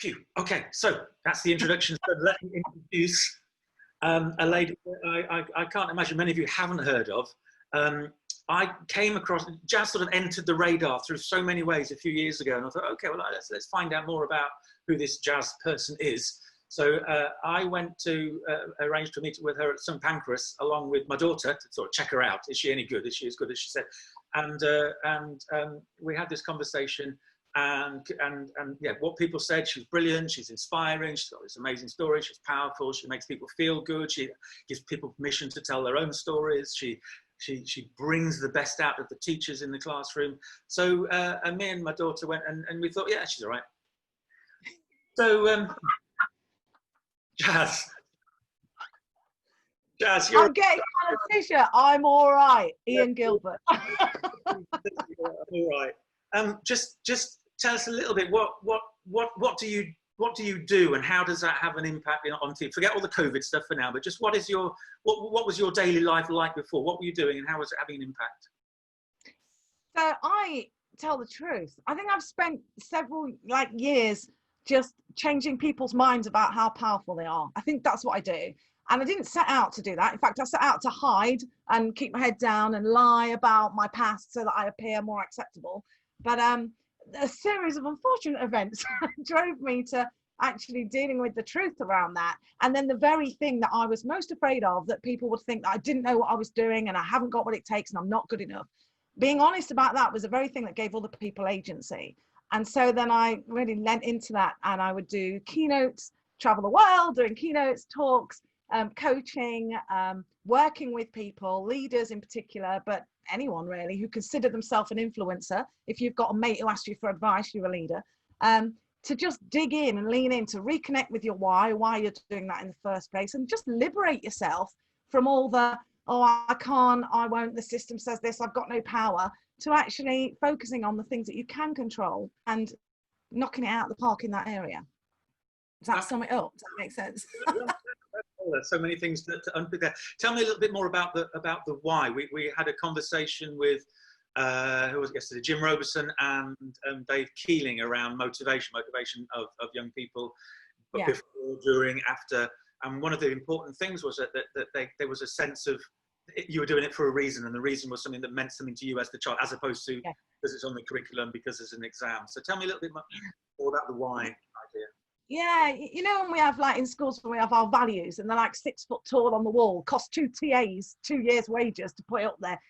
Phew. Okay, so that's the introduction. So let me introduce a lady that I can't imagine many of you haven't heard of. I came across, jazz sort of entered the radar through so many ways a few years ago, and I thought, okay, well, let's find out more about who this jazz person is. So I went to arrange to meet with her at St Pancras, along with my daughter, to sort of check her out. Is she any good? Is she as good as she said? And we had this conversation. And yeah, what people said, she's brilliant, she's inspiring, she's got this amazing story, she's powerful, she makes people feel good, she gives people permission to tell their own stories, she brings the best out of the teachers in the classroom. So and me and my daughter went and we thought, yeah, she's all right. So Jazz, you're... I'm getting on a t-shirt, I'm all right, Ian Gilbert. All right. Just tell us a little bit. What do you do, and how does that have an impact on you? Forget all the COVID stuff for now, but just what was your daily life like before? What were you doing, and how was it having an impact? So I tell the truth. I think I've spent several years just changing people's minds about how powerful they are. I think that's what I do. And I didn't set out to do that. In fact, I set out to hide and keep my head down and lie about my past so that I appear more acceptable. But a series of unfortunate events drove me to actually dealing with the truth around that. And then the very thing that I was most afraid of, that people would think that I didn't know what I was doing and I haven't got what it takes and I'm not good enough. Being honest about that was the very thing that gave other people agency. And so then I really lent into that, and I would do keynotes, travel the world, doing keynotes, talks, coaching, working with people, leaders in particular, but anyone really who consider themselves an influencer. If you've got a mate who asks you for advice, you're a leader. To just dig in and lean in, to reconnect with your why you're doing that in the first place, and just liberate yourself from all the, oh, I can't, I won't, the system says this, I've got no power, to actually focusing on the things that you can control and knocking it out of the park in that area. Does that sum it up? Does that make sense? There's so many things to unpick there. Tell me a little bit more about the why. We had a conversation with who was it yesterday? Jim Roberson and Dave Keeling around motivation of young people, but yeah, before, during, after. And one of the important things was that there was a sense of you were doing it for a reason, and the reason was something that meant something to you as the child, as opposed to because it's on the curriculum, because there's an exam. So tell me a little bit more about the why idea. Yeah, you know, when we have in schools, when we have our values and they're 6 foot tall on the wall, cost 2 TAs, 2 years wages to put it up there.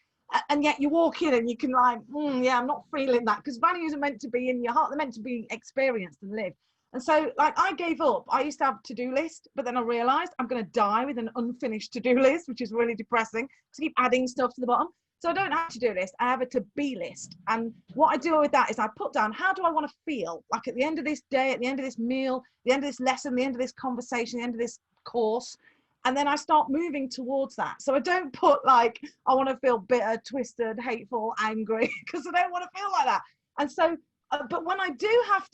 And yet you walk in and you can yeah, I'm not feeling that, because values are meant to be in your heart. They're meant to be experienced and lived. And so I gave up. I used to have a to-do list, but then I realized I'm going to die with an unfinished to-do list, which is really depressing because I keep adding stuff to the bottom. So I don't have a to-do list, I have a to-be list. And what I do with that is I put down, how do I want to feel? Like at the end of this day, at the end of this meal, the end of this lesson, the end of this conversation, the end of this course. And then I start moving towards that. So I don't put I want to feel bitter, twisted, hateful, angry, because I don't want to feel like that. And so, but when I do have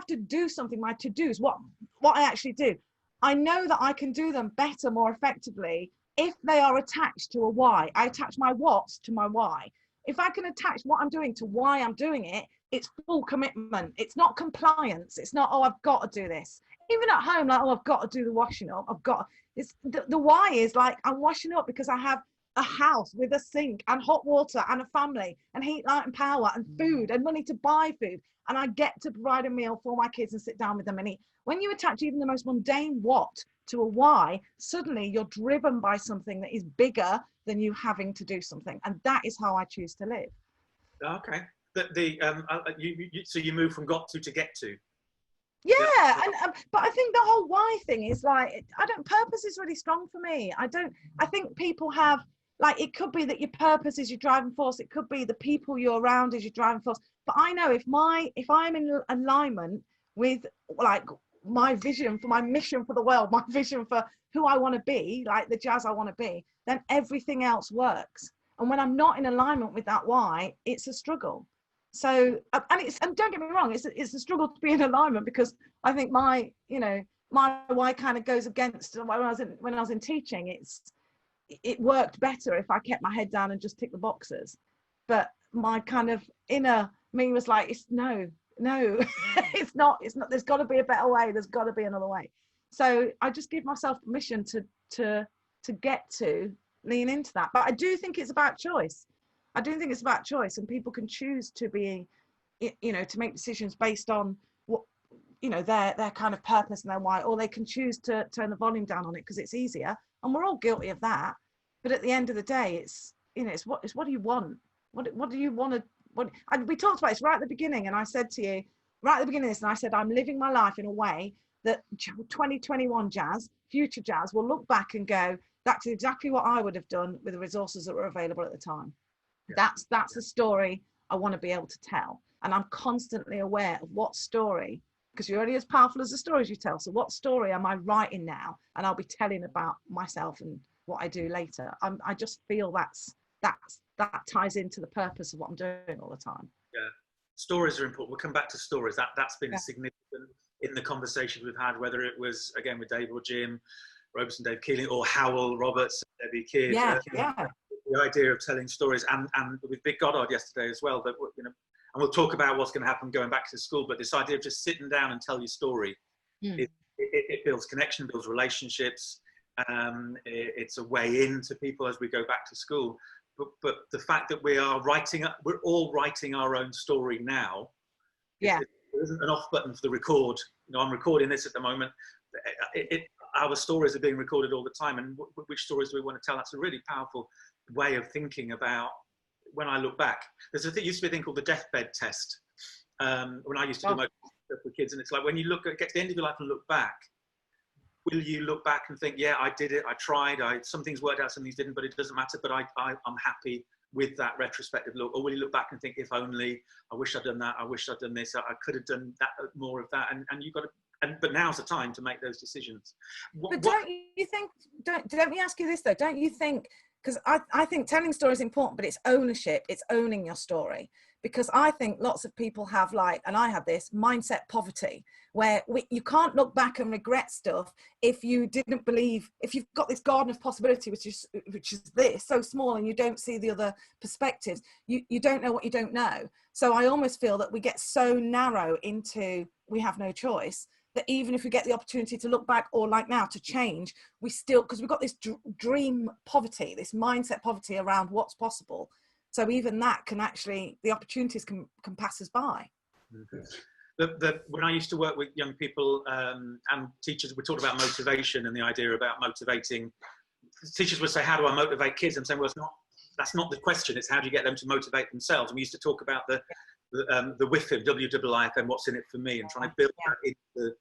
to do something, my to-dos, what I actually do, I know that I can do them better, more effectively, if they are attached to a why. I attach my what to my why. If I can attach what I'm doing to why I'm doing it, it's full commitment. It's not compliance. It's not, oh, I've got to do this. Even at home, oh, I've got to do the washing up. It's the why is I'm washing up because I have a house with a sink and hot water and a family and heat, light and power and food and money to buy food. And I get to provide a meal for my kids and sit down with them and eat. When you attach even the most mundane what to a why, suddenly you're driven by something that is bigger than you having to do something. And that is how I choose to live. Okay. So you move from got to get to. Yeah, but I think the whole why thing is purpose is really strong for me. I think people have, it could be that your purpose is your driving force. It could be the people you're around is your driving force. But I know if I'm in alignment with my vision for my mission for the world, my vision for who I want to be, the jazz I want to be, then everything else works. And when I'm not in alignment with that why, it's a struggle. So, and don't get me wrong, it's a struggle to be in alignment, because I think my why kind of goes against when I was in teaching. It worked better if I kept my head down and just tick the boxes. But my kind of inner me was no, no, it's not. There's got to be a better way. There's got to be another way. So I just give myself permission to get to lean into that. But I do think it's about choice. I do think it's about choice, and people can choose to be, to make decisions based on what, their kind of purpose and their why, or they can choose to turn the volume down on it because it's easier. And we're all guilty of that. But at the end of the day, it's what do you want? What do you want to? We talked about this right at the beginning, and I said to you right at the beginning of this, and I said I'm living my life in a way that 2021 Jazz, future Jazz, will look back and go, that's exactly what I would have done with the resources that were available at the time. Yeah. That's the story I want to be able to tell, and I'm constantly aware of what story, because you're only as powerful as the stories you tell. So what story am I writing now, and I'll be telling about myself and what I do later. I just feel that ties into the purpose of what I'm doing all the time. Yeah, stories are important. We'll come back to stories. That's been significant in the conversations we've had, whether it was again with Dave or Jim Robertson, Dave Keeling, or Howell Roberts, Debbie Kidd. The idea of telling stories, and with Big Goddard yesterday as well. But and we'll talk about what's going to happen going back to school. But this idea of just sitting down and tell your story, it builds connection, builds relationships. It's a way into people as we go back to school. But the fact that we're all writing our own story now. Yeah. There isn't an off button for the record. I'm recording this at the moment. Our stories are being recorded all the time, and which stories do we want to tell? That's a really powerful way of thinking about. When I look back, used to be a thing called the deathbed test. When I used to do my stuff with kids, and it's like when you get to the end of your life and look back, will you look back and think, yeah, I did it, I tried, some things worked out, some things didn't, but it doesn't matter, but I'm happy with that retrospective look? Or will you look back and think, if only, I wish I'd done that, I wish I'd done this, I could have done that, more of that, and you've got to, but now's the time to make those decisions. Don't you think, let me ask you this though, don't you think, because I think telling stories is important, but it's ownership, it's owning your story. Because I think lots of people have, and I had this mindset poverty, where you can't look back and regret stuff if you didn't believe, if you've got this garden of possibility, which is this, so small, and you don't see the other perspectives, you don't know what you don't know. So I almost feel that we get so narrow into, we have no choice, that even if we get the opportunity to look back, or like now to change, we still, because we've got this dream poverty, this mindset poverty around what's possible. So even that can actually, the opportunities can pass us by. When I used to work with young people and teachers, we talked about motivation and the idea about motivating. Teachers would say, how do I motivate kids? I'm saying, well, that's not the question. It's how do you get them to motivate themselves? And we used to talk about the WIFM, WIIFM, what's in it for me, and trying to build that into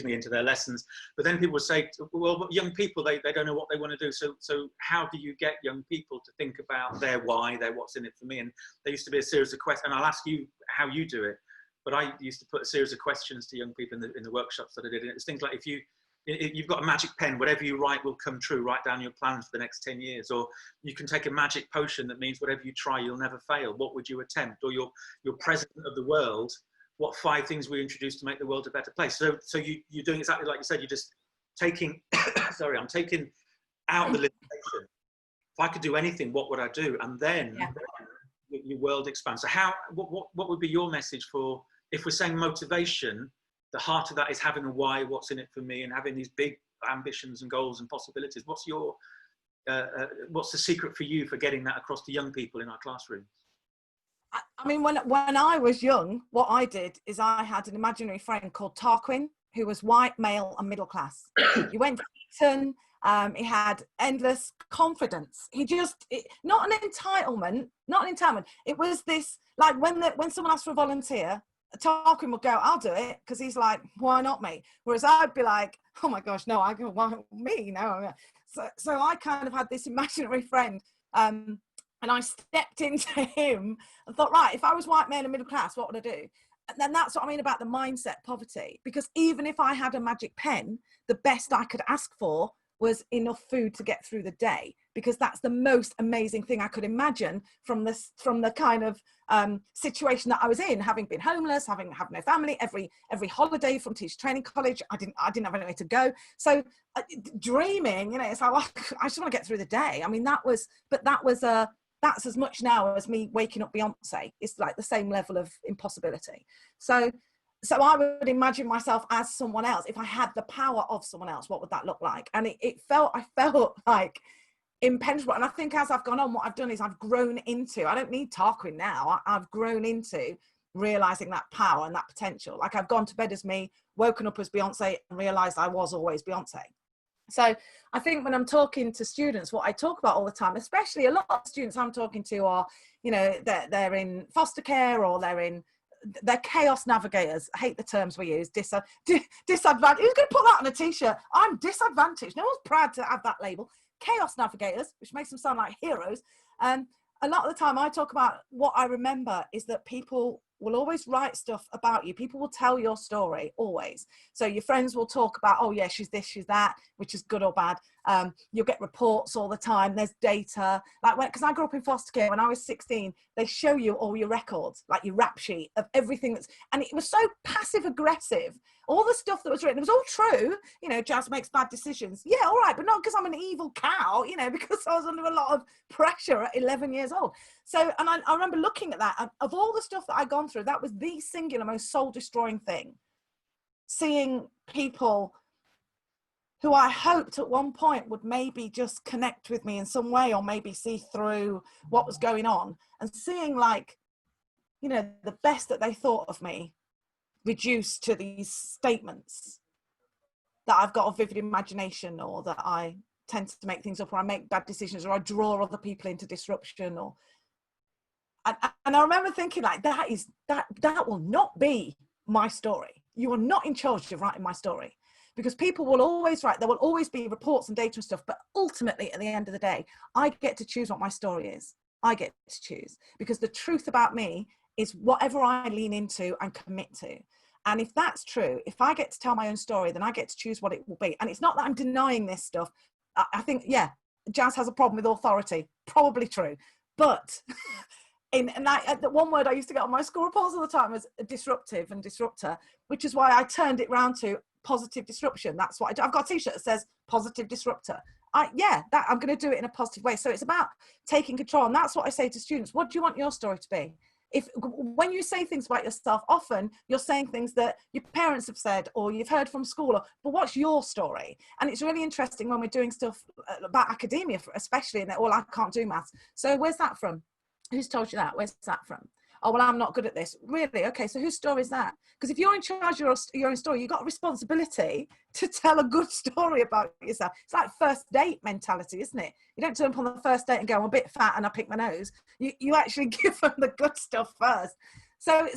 into their lessons. But then people would say, well, young people, they don't know what they want to do. So how do you get young people to think about their why, their what's in it for me? And there used to be a series of questions, and I'll ask you how you do it. But I used to put a series of questions to young people in the workshops that I did. And it was things like, if you've got a magic pen, whatever you write will come true. Write down your plans for the next 10 years. Or you can take a magic potion that means whatever you try, you'll never fail. What would you attempt? Or you're president of the world. What 5 things we introduce to make the world a better place? So you're doing exactly like you said. You're just taking, I'm taking out the limitation. If I could do anything, what would I do? And then your world expands. So what would be your message for, if we're saying motivation, the heart of that is having a why, what's in it for me, and having these big ambitions and goals and possibilities. What's the secret for you for getting that across to young people in our classrooms? I mean, when I was young, what I did is I had an imaginary friend called Tarquin, who was white, male and middle class. He went to Eton, he had endless confidence. Not an entitlement. It was this, like when someone asked for a volunteer, Tarquin would go, I'll do it, because he's like, why not me? Whereas I'd be like, oh my gosh, no, I go, why me? No. So I kind of had this imaginary friend, and I stepped into him and thought, right, if I was white, male and middle class, what would I do? And then that's what I mean about the mindset poverty, because even if I had a magic pen, the best I could ask for was enough food to get through the day, because that's the most amazing thing I could imagine from the kind of situation that I was in, having been homeless, having no family, every holiday from teacher training college, I didn't have anywhere to go. So dreaming, it's like, well, I just want to get through the day. I mean, that was that's as much now as me waking up Beyonce. It's like the same level of impossibility. So I would imagine myself as someone else. If I had the power of someone else, what would that look like? And I felt like impenetrable. And I think as I've gone on, what I've done is I've grown into, I don't need Tarquin now. I've grown into realizing that power and that potential. Like I've gone to bed as me, woken up as Beyonce, and realized I was always Beyonce. So I think when I'm talking to students, what I talk about all the time, especially a lot of students I'm talking to are, you know, they're in foster care, or they're chaos navigators. I hate the terms we use. Disadvantaged. Who's going to put that on a t-shirt? I'm disadvantaged. No one's proud to have that label. Chaos navigators, which makes them sound like heroes. And a lot of the time I talk about, what I remember is that people will always write stuff about you. People will tell your story, always. So your friends will talk about, oh yeah, she's this, she's that, which is good or bad. You'll get reports all the time. There's data. Like, because I grew up in foster care, when I was 16, they show you all your records, like your rap sheet of everything and it was so passive aggressive. All the stuff that was written, it was all true. You know, Jazz makes bad decisions. Yeah, all right, but not because I'm an evil cow, you know, because I was under a lot of pressure at 11 years old. So, and I remember looking at that, and of all the stuff that I'd gone through, that was the singular most soul-destroying thing. Seeing people who I hoped at one point would maybe just connect with me in some way, or maybe see through what was going on, and seeing, like, you know, the best that they thought of me reduced to these statements that I've got a vivid imagination, or that I tend to make things up, or I make bad decisions, or I draw other people into disruption, or and I remember thinking, like, that will not be my story. You are not in charge of writing my story, because people will always write. There will always be reports and data and stuff, but ultimately at the end of the day, I get to choose what my story is. I get to choose, because the truth about me is whatever I lean into and commit to. And if that's true, if I get to tell my own story, then I get to choose what it will be. And it's not that I'm denying this stuff. I think, yeah, Jazz has a problem with authority. Probably true. But the one word I used to get on my school reports all the time was disruptive and disruptor, which is why I turned it round to positive disruption. That's what I do. I've got a t-shirt that says positive disruptor. I'm going to do it in a positive way. So it's about taking control. And that's what I say to students. What do you want your story to be? When you say things about yourself, often you're saying things that your parents have said, or you've heard from school, but what's your story? And it's really interesting when we're doing stuff about academia, especially, and I can't do maths. So where's that from? Who's told you that? Where's that from? Oh, well, I'm not good at this. Really? Okay, so whose story is that? Because if you're in charge of your own story, you've got a responsibility to tell a good story about yourself. It's like first date mentality, isn't it? You don't turn up on the first date and go, I'm a bit fat and I pick my nose. You actually give them the good stuff first. So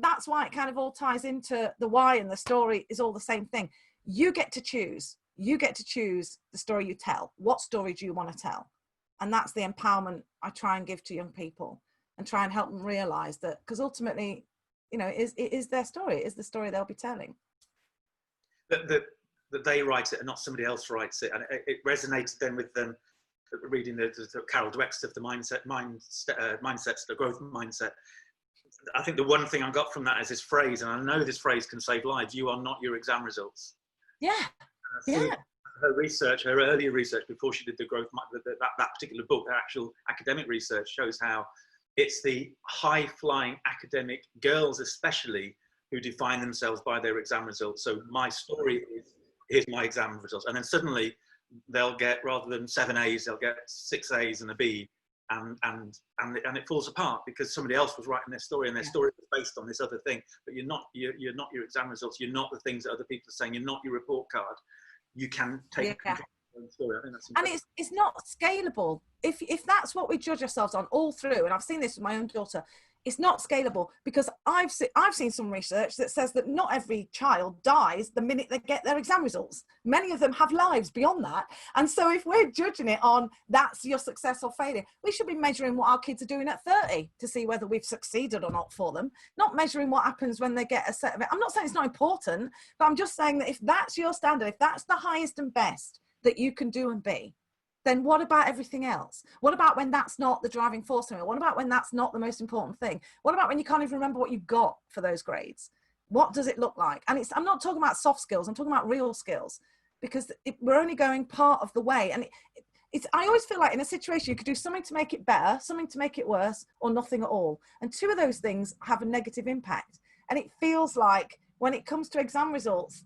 that's why it kind of all ties into the why, and the story is all the same thing. You get to choose. You get to choose the story you tell. What story do you want to tell? And that's the empowerment I try and give to young people, and try and help them realize that, because ultimately, you know, it is their story. It is the story they'll be telling. That they write it and not somebody else writes it. And it resonated then with them reading the Carol Dweck stuff, the mindsets, the growth mindset. I think the one thing I got from that is this phrase, and I know this phrase can save lives: you are not your exam results. Yeah. Yeah. Her research, her earlier research before she did the growth, that particular book, her actual academic research shows how it's the high-flying academic girls especially who define themselves by their exam results. So my story is, here's my exam results. And then suddenly they'll get, rather than 7 A's, they'll get 6 A's and a B. And it falls apart because somebody else was writing their story, and their story was based on this other thing. But you're not your exam results. You're not the things that other people are saying. You're not your report card. You can take control of your own story. I think that's important. And it's not scalable. If that's what we judge ourselves on all through, and I've seen this with my own daughter, it's not scalable, because I've seen some research that says that not every child dies the minute they get their exam results. Many of them have lives beyond that. And so if we're judging it on that's your success or failure, we should be measuring what our kids are doing at 30 to see whether we've succeeded or not for them, not measuring what happens when they get a set of it. I'm not saying it's not important, but I'm just saying that if that's your standard, if that's the highest and best that you can do and be, then what about everything else? What about when that's not the driving force in it? What about when that's not the most important thing? What about when you can't even remember what you got for those grades? What does it look like? And I'm not talking about soft skills, I'm talking about real skills, because we're only going part of the way. And I always feel like in a situation you could do something to make it better, something to make it worse, or nothing at all. And two of those things have a negative impact. And it feels like when it comes to exam results,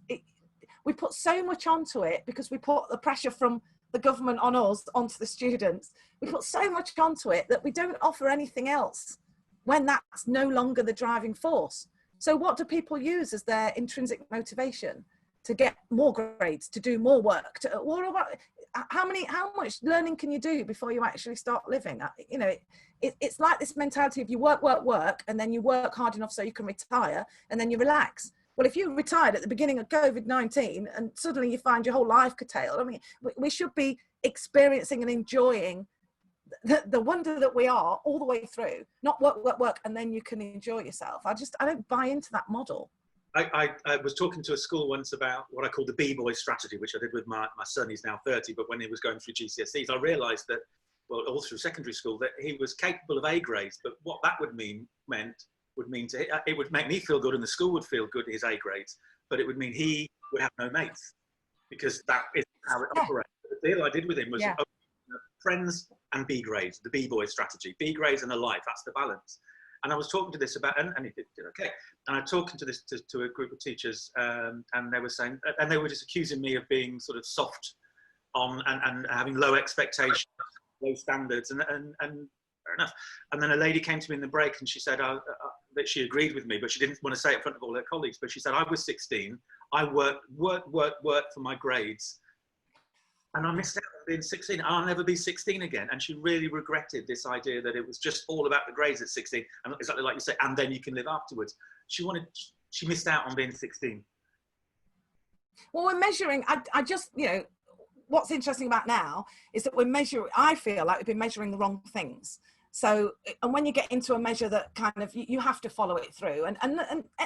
we put so much onto it because we put the pressure from the government on us, onto the students. We put so much onto it that we don't offer anything else when that's no longer the driving force. So what do people use as their intrinsic motivation? To get more grades, to do more work, what about, how much learning can you do before you actually start living? You know, it's like this mentality of you work, and then you work hard enough so you can retire, and then you relax. Well, if you retired at the beginning of COVID-19 and suddenly you find your whole life curtailed, I mean, we should be experiencing and enjoying the wonder that we are all the way through, not work, and then you can enjoy yourself. I don't buy into that model. I was talking to a school once about what I call the B-boy strategy, which I did with my son. He's now 30, but when he was going through GCSEs, I realised that, well, all through secondary school, that he was capable of A grades, but what that would mean it would make me feel good and the school would feel good, his A grades, but it would mean he would have no mates, because that is how it operates. The deal I did with him was friends and B grades, the B-boy strategy, B grades and a life, that's the balance. And I was talking to this about, and he did okay. And I was talking to this to a group of teachers, and they were saying, and they were just accusing me of being sort of soft on and having low expectations, low standards, and fair enough. And then a lady came to me in the break and she said that she agreed with me, but she didn't want to say it in front of all her colleagues. But she said, I was 16, I worked for my grades, and I missed out on being 16. I'll never be 16 again. And she really regretted this idea that it was just all about the grades at 16. And exactly like you say, and then you can live afterwards. She missed out on being 16. Well, we're measuring, I just, you know, what's interesting about now is that I feel like we've been measuring the wrong things. So, and when you get into a measure that kind of, you have to follow it through, and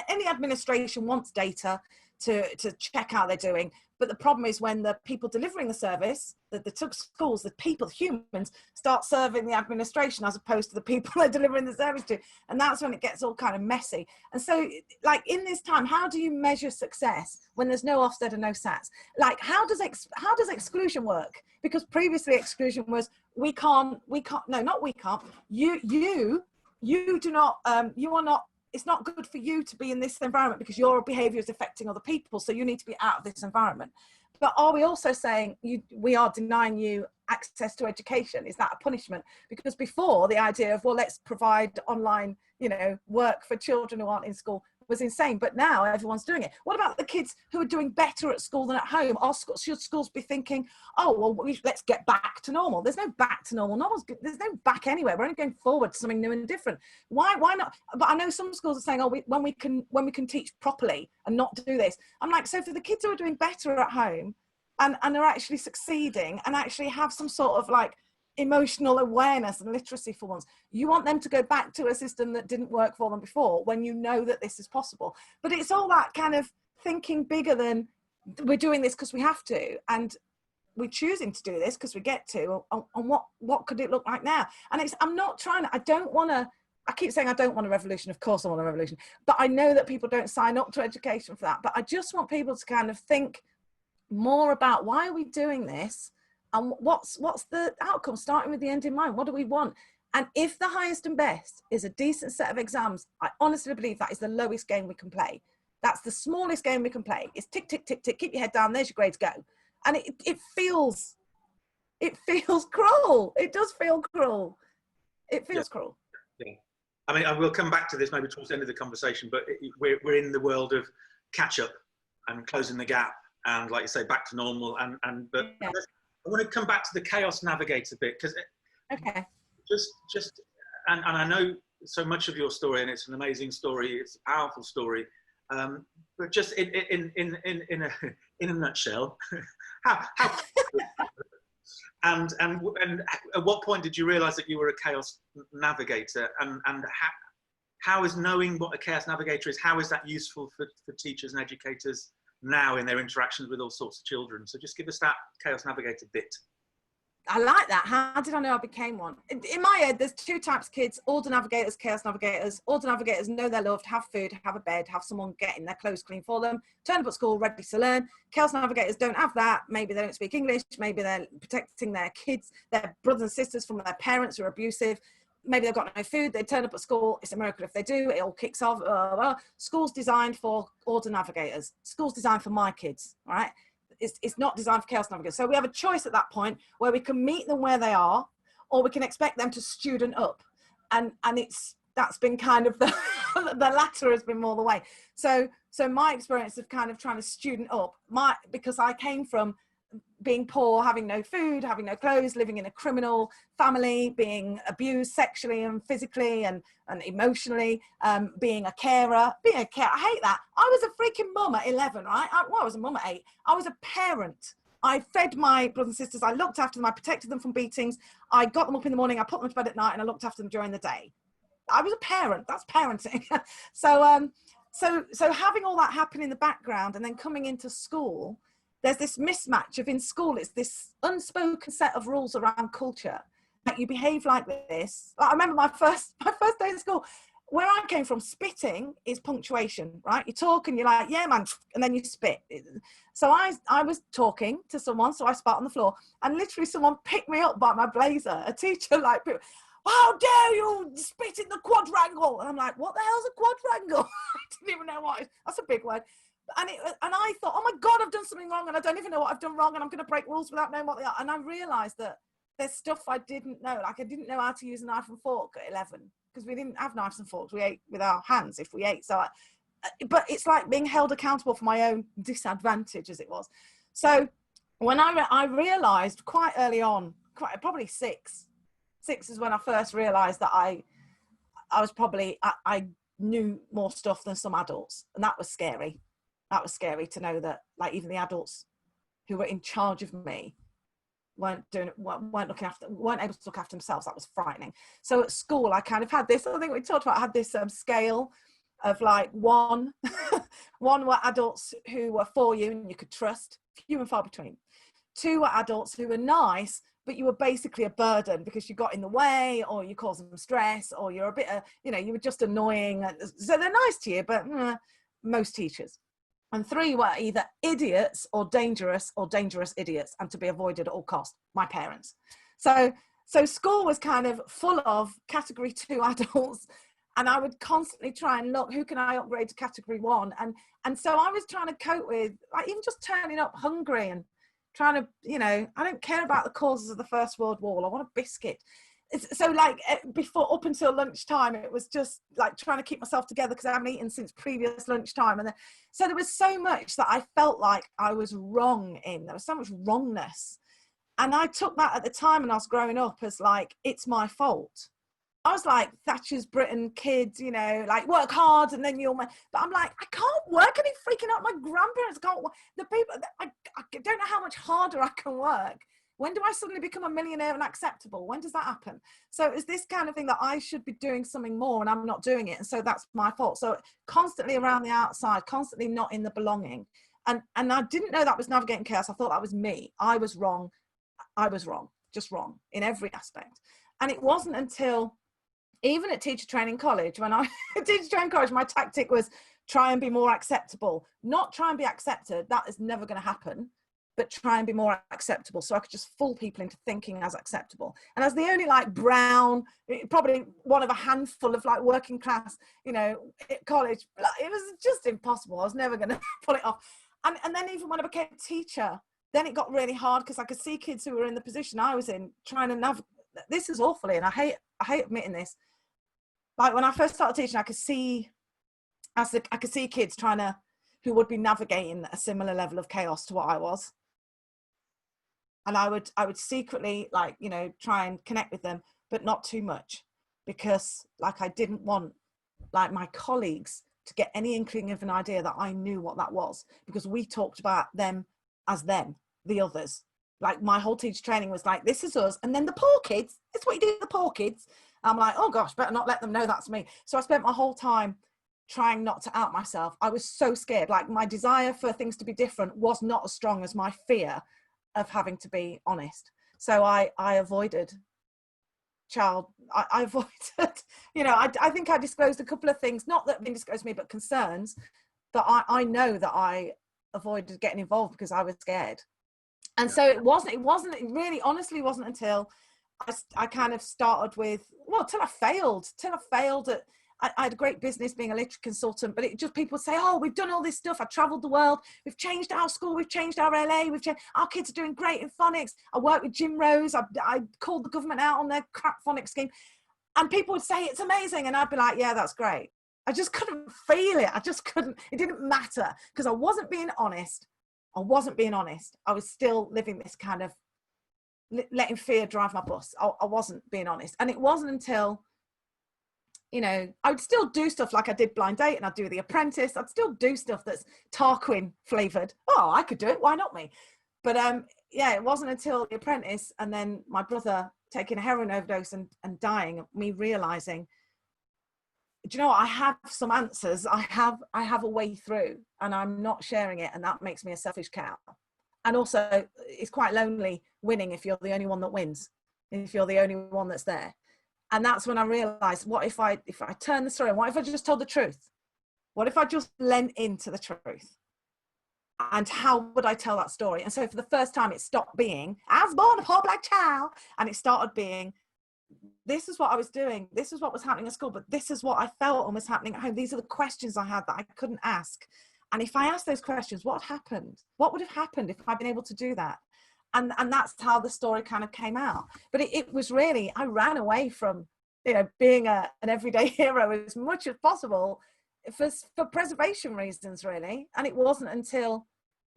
any administration wants data to check how they're doing. But the problem is when the people delivering the service, the schools, the people, humans, start serving the administration as opposed to the people they're delivering the service to. And that's when it gets all kind of messy. And so, like, in this time, how do you measure success when there's no Ofsted and no SATs? Like, how does exclusion work? Because previously exclusion was, you do not, you are not, it's not good for you to be in this environment because your behavior is affecting other people, so you need to be out of this environment. But are we also saying we are denying you access to education? Is that a punishment? Because before, the idea of, well, let's provide online, you know, work for children who aren't in school was insane, but now everyone's doing it. What about the kids who are doing better at school than at home? Should schools be thinking, oh, well, let's get back to normal? There's no back to normal. There's no back anywhere. We're only going forward to something new and different. Why not? But I know some schools are saying, oh, when we can teach properly and not do this. I'm like, so for the kids who are doing better at home and are actually succeeding and actually have some sort of like emotional awareness and literacy for once, you want them to go back to a system that didn't work for them before when you know that this is possible. But it's all that kind of thinking bigger than we're doing this because we have to, and we're choosing to do this because we get to, and what could it look like now? And I keep saying I don't want a revolution. Of course I want a revolution, but I know that people don't sign up to education for that. But I just want people to kind of think more about, why are we doing this? And what's the outcome, starting with the end in mind? What do we want? And if the highest and best is a decent set of exams, I honestly believe that is the lowest game we can play. That's the smallest game we can play. It's tick, tick, tick, tick, keep your head down, there's your grades, go. And it feels cruel. It does feel cruel. It feels cruel. Yeah. I mean, I will come back to this maybe towards the end of the conversation, but we're in the world of catch up and closing the gap and, like you say, back to normal. But I want to come back to the chaos navigator bit, because and I know so much of your story, and it's an amazing story, it's a powerful story, but just in a nutshell, how and at what point did you realize that you were a chaos navigator, and how is knowing what a chaos navigator is, how is that useful for teachers and educators now in their interactions with all sorts of children? So just give us that chaos navigator bit. I like that. How did I know I became one? In my head, there's two types of kids: order navigators, chaos navigators. Order navigators know they're loved, have food, have a bed, have someone getting their clothes clean for them, turn up at school ready to learn. Chaos navigators don't have that. Maybe they don't speak English. Maybe they're protecting their kids, their brothers and sisters from their parents who are abusive. Maybe they've got no food. They turn up at school. It's a miracle if they do. It all kicks off. School's designed for order navigators. School's designed for my kids, right? It's not designed for chaos navigators. So we have a choice at that point where we can meet them where they are, or we can expect them to student up. And that's been kind of the latter has been more the way. So my experience of kind of trying to student up, because I came from being poor, having no food, having no clothes, living in a criminal family, being abused sexually and physically and emotionally, being a carer. I hate that. I was a freaking mum at 11, right? I was a mum at 8. I was a parent. I fed my brothers and sisters. I looked after them. I protected them from beatings. I got them up in the morning. I put them to bed at night, and I looked after them during the day. I was a parent. That's parenting. So having all that happen in the background and then coming into school, there's this mismatch of in school, it's this unspoken set of rules around culture. Like you behave like this. I remember my first day in school, where I came from, spitting is punctuation, right? You talk and you're like, yeah, man, and then you spit. So I was talking to someone, so I spat on the floor, and literally someone picked me up by my blazer. A teacher like, how dare you spit in the quadrangle? And I'm like, what the hell's a quadrangle? I didn't even know what it is. That's a big word. And I thought, oh my God, I've done something wrong, and I don't even know what I've done wrong, and I'm going to break rules without knowing what they are. And I realised that there's stuff I didn't know. Like I didn't know how to use a knife and fork at 11 because we didn't have knives and forks. We ate with our hands if we ate. But it's like being held accountable for my own disadvantage as it was. So when I realised quite early on, probably six is when I first realised that I knew more stuff than some adults, and that was scary. That was scary to know that, like, even the adults who were in charge of me weren't able to look after themselves. That was frightening. So at school, I kind of had this, I think we talked about, I had this scale of like one were adults who were for you and you could trust, few and far between. 2 were adults who were nice, but you were basically a burden because you got in the way, or you caused them stress, or you're a bit, you were just annoying. So they're nice to you, but most teachers. And 3 were either idiots or dangerous idiots, and to be avoided at all costs, my parents. So school was kind of full of category 2 adults, and I would constantly try and look, who can I upgrade to category 1? And so I was trying to cope with, like, even just turning up hungry and trying to, I don't care about the causes of the First World War. I want a biscuit. So like before, up until lunchtime, it was just like trying to keep myself together because I haven't eaten since previous lunchtime. And so there was so much that I felt like I was wrong in. There was so much wrongness. And I took that at the time when I was growing up as like, it's my fault. I was like Thatcher's Britain kids, like work hard and then you'll. But I'm like, I can't work. I need freaking out. My grandparents can't work. The people, I don't know how much harder I can work. When do I suddenly become a millionaire and acceptable? When does that happen? So it's this kind of thing that I should be doing something more and I'm not doing it. And so that's my fault. So constantly around the outside, constantly not in the belonging. And I didn't know that was navigating chaos. I thought that was me. I was wrong, just wrong in every aspect. And it wasn't until, even at teacher training college, my tactic was try and be more acceptable, not try and be accepted. That is never going to happen. But try and be more acceptable, so I could just fool people into thinking as acceptable. And as the only like brown, probably one of a handful of like working class, at college, it was just impossible. I was never going to pull it off. And then even when I became a teacher, then it got really hard because I could see kids who were in the position I was in trying to navigate. This is awfully, and I hate admitting this. Like when I first started teaching, I could see kids who would be navigating a similar level of chaos to what I was. And I would secretly try and connect with them, but not too much, because I didn't want my colleagues to get any inkling of an idea that I knew what that was, because we talked about them as them, the others. Like my whole teacher training was like, this is us. And then the poor kids, it's what you do to the poor kids. I'm like, oh gosh, better not let them know that's me. So I spent my whole time trying not to out myself. I was so scared. Like my desire for things to be different was not as strong as my fear of having to be honest. So I avoided I avoided, you know, I think I disclosed a couple of things, not that have been disclosed to me, but concerns that I know that I avoided getting involved because I was scared. And so it really, honestly wasn't until I kind of started with, well, till I failed at, I had a great business being a literature consultant, but it just, people would say, oh, we've done all this stuff. I've traveled the world. We've changed our school. We've changed our LA. Our kids are doing great in phonics. I work with Jim Rose. I called the government out on their crap phonics scheme. And people would say, it's amazing. And I'd be like, yeah, that's great. I just couldn't feel it. I just couldn't, it didn't matter because I wasn't being honest. I was still living this kind of letting fear drive my bus. I wasn't being honest. And it wasn't until, you know, I would still do stuff like I did Blind Date and I'd do The Apprentice. I'd still do stuff that's Tarquin flavored. Oh, I could do it. Why not me? But yeah, it wasn't until The Apprentice and then my brother taking a heroin overdose and dying, me realizing, do you know what? I have some answers. I have a way through and I'm not sharing it. And that makes me a selfish cow. And also it's quite lonely winning if you're the only one that wins, if you're the only one that's there. And that's when I realized, what if I turn the story, what if I just told the truth? What if I just lent into the truth? And how would I tell that story? And so for the first time, it stopped being, I was born a poor black child. And it started being, this is what I was doing. This is what was happening at school, but this is what I felt and was happening at home. These are the questions I had that I couldn't ask. And if I asked those questions, what happened? What would have happened if I'd been able to do that? And that's how the story kind of came out. But it was really, I ran away from, you know, being an everyday hero as much as possible for preservation reasons, really. And it wasn't until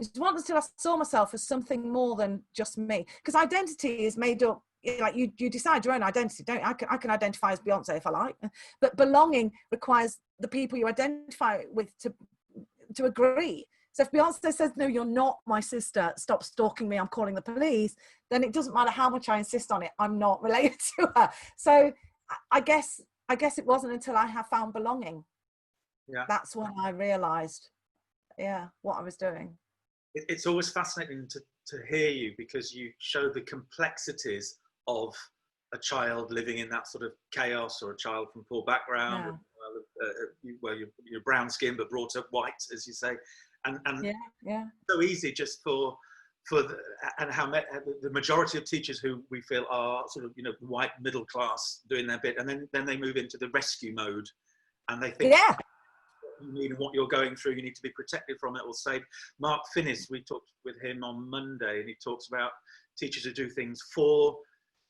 I saw myself as something more than just me. Because identity is made up, like you decide your own identity, don't you? I can identify as Beyonce if I like. But belonging requires the people you identify with to agree. So if Beyonce says, no, you're not my sister, stop stalking me, I'm calling the police, then it doesn't matter how much I insist on it, I'm not related to her. So I guess it wasn't until I have found belonging. Yeah. That's when I realized, yeah, what I was doing. It's always fascinating to hear you because you show the complexities of a child living in that sort of chaos, or a child from poor background, well, you're brown skin but brought up white, as you say. And so easy just for and how the majority of teachers who we feel are sort of, you know, white middle class doing their bit, and then they move into the rescue mode, and they think what you need and what you're going through, you need to be protected from it or saved. Mark Finnis, we talked with him on Monday, and he talks about teachers who do things for,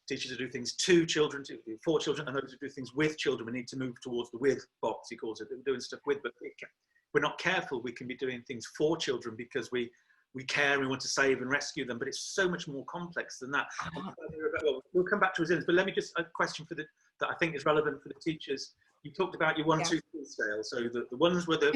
teachers who do things to children, for children, and those who do things with children. We need to move towards the with box, he calls it, doing stuff with, but we're not careful, we can be doing things for children because we care, we want to save and rescue them, but it's so much more complex than that. Well, we'll come back to resilience, but let me just, a question that I think is relevant for the teachers. You talked about your 1, 2, 3 scale. So the ones were the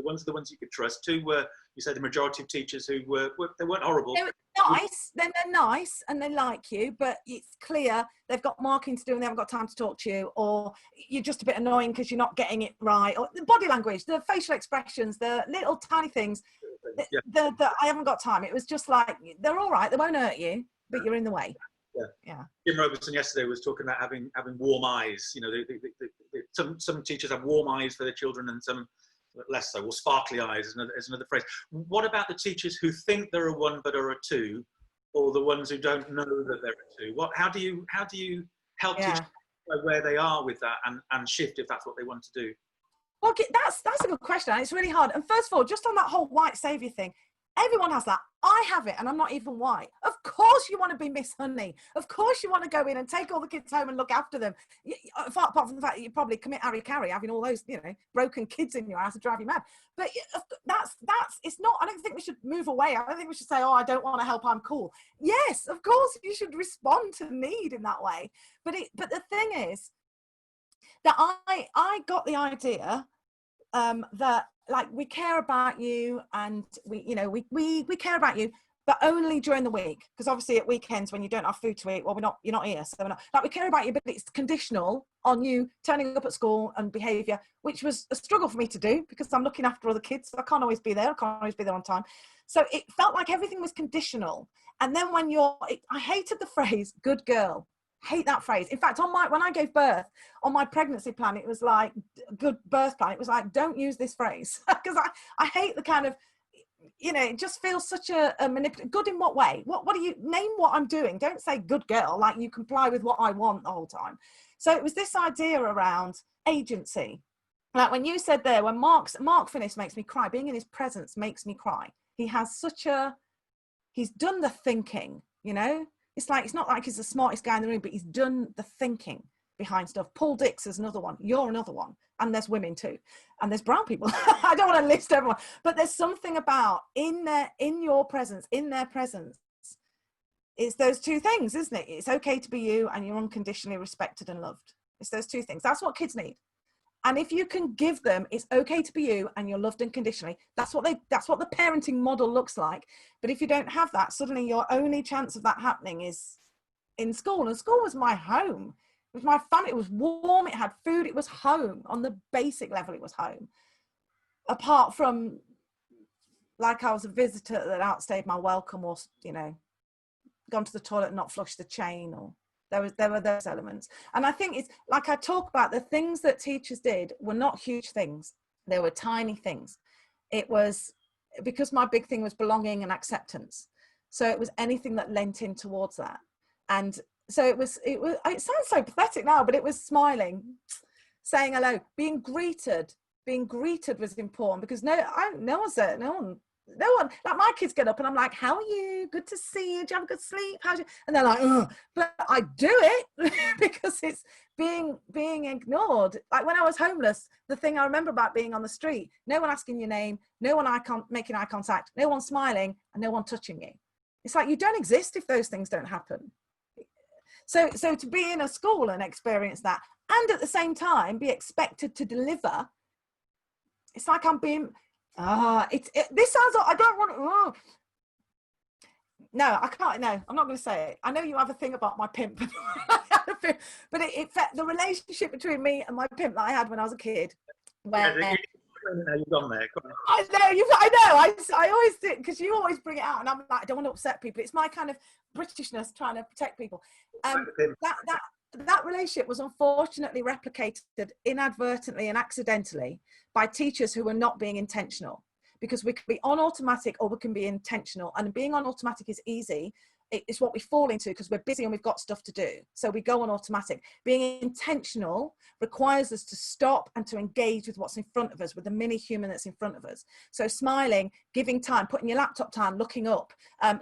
ones are the ones you could trust. 2 were, you said, the majority of teachers who they weren't horrible. They were nice, then they're nice and they like you, but it's clear they've got marking to do and they haven't got time to talk to you, or you're just a bit annoying because you're not getting it right, or the body language, the facial expressions, the little tiny things that I haven't got time. It was just like, they're all right, they won't hurt you, but you're in the way. Yeah. Jim Robertson yesterday was talking about having warm eyes. You know, some teachers have warm eyes for their children and some less so, or sparkly eyes is another phrase. What about the teachers who think they're a 1 but are a 2, or the ones who don't know that they're a 2? How do you help teachers know where they are with that and shift if that's what they want to do? Well, that's a good question. It's really hard. And first of all, just on that whole white saviour thing, everyone has that. I have it, and I'm not even white. Of course you want to be Miss Honey. Of course you want to go in and take all the kids home and look after them. Apart from the fact that you probably commit Harry-Carry, having all those, you know, broken kids in your house and drive you mad. But that's it's not, I don't think we should move away. I don't think we should say, oh, I don't want to help, I'm cool. Yes, of course you should respond to need in that way. But the thing is that I got the idea that, like, we care about you, and we care about you, but only during the week, because obviously at weekends when you don't have food to eat, well, you're not here, so we're not, like, we care about you, but it's conditional. on you turning up at school and behaviour, which was a struggle for me to do because I'm looking after other kids. So I can't always be there. I can't always be there on time. So it felt like everything was conditional. And then when I hated the phrase "good girl." Hate that phrase. In fact, when I gave birth, on my pregnancy plan, it was like good birth plan. It was like, don't use this phrase because I hate the kind of, it just feels such a manipulative. Good in what way? What do you name what I'm doing? Don't say good girl, like you comply with what I want the whole time. So it was this idea around agency. Like when you said there, when Mark Finnis makes me cry, being in his presence makes me cry. He's done the thinking, It's not like he's the smartest guy in the room, but he's done the thinking behind stuff. Paul Dix is another one. You're another one. And there's women too. And there's brown people. I don't want to list everyone, but there's something about in your presence, in their presence. It's those two things, isn't it? It's okay to be you and you're unconditionally respected and loved. It's those two things. That's what kids need. And if you can give them, it's okay to be you and you're loved unconditionally. That's what the parenting model looks like. But if you don't have that, suddenly your only chance of that happening is in school. And school was my home. It was my family. It was warm. It had food. It was home. On the basic level, it was home. Apart from, like, I was a visitor that outstayed my welcome, or, gone to the toilet and not flushed the chain, or there were those elements. And I think it's like I talk about, the things that teachers did were not huge things. They were tiny things. It was because my big thing was belonging and acceptance. So it was anything that lent in towards that. And so it sounds so pathetic now, but it was smiling, saying hello, being greeted was important, because no one, like my kids get up and I'm like, how are you? Good to see you. Do you have a good sleep? And they're like, ugh. But I do it because it's being ignored. Like when I was homeless, the thing I remember about being on the street, no one asking your name, no one making eye contact, no one smiling, and no one touching you. It's like you don't exist if those things don't happen. So to be in a school and experience that, and at the same time be expected to deliver, it's like I'm being, this sounds like I don't want to, no, I can't, no, I'm not going to say it. I know you have a thing about my pimp, but the relationship between me and my pimp that I had when I was a kid, where you've gone there. I know, I always do, because you always bring it out, and I'm like, I don't want to upset people. It's my kind of Britishness trying to protect people. That relationship was unfortunately replicated inadvertently and accidentally by teachers who were not being intentional, because we can be on automatic or we can be intentional, and being on automatic is easy. It's what we fall into because we're busy and we've got stuff to do, so we go on automatic. Being intentional requires us to stop and to engage with what's in front of us, with the mini human that's in front of us. So smiling, giving time, putting your laptop down, looking up,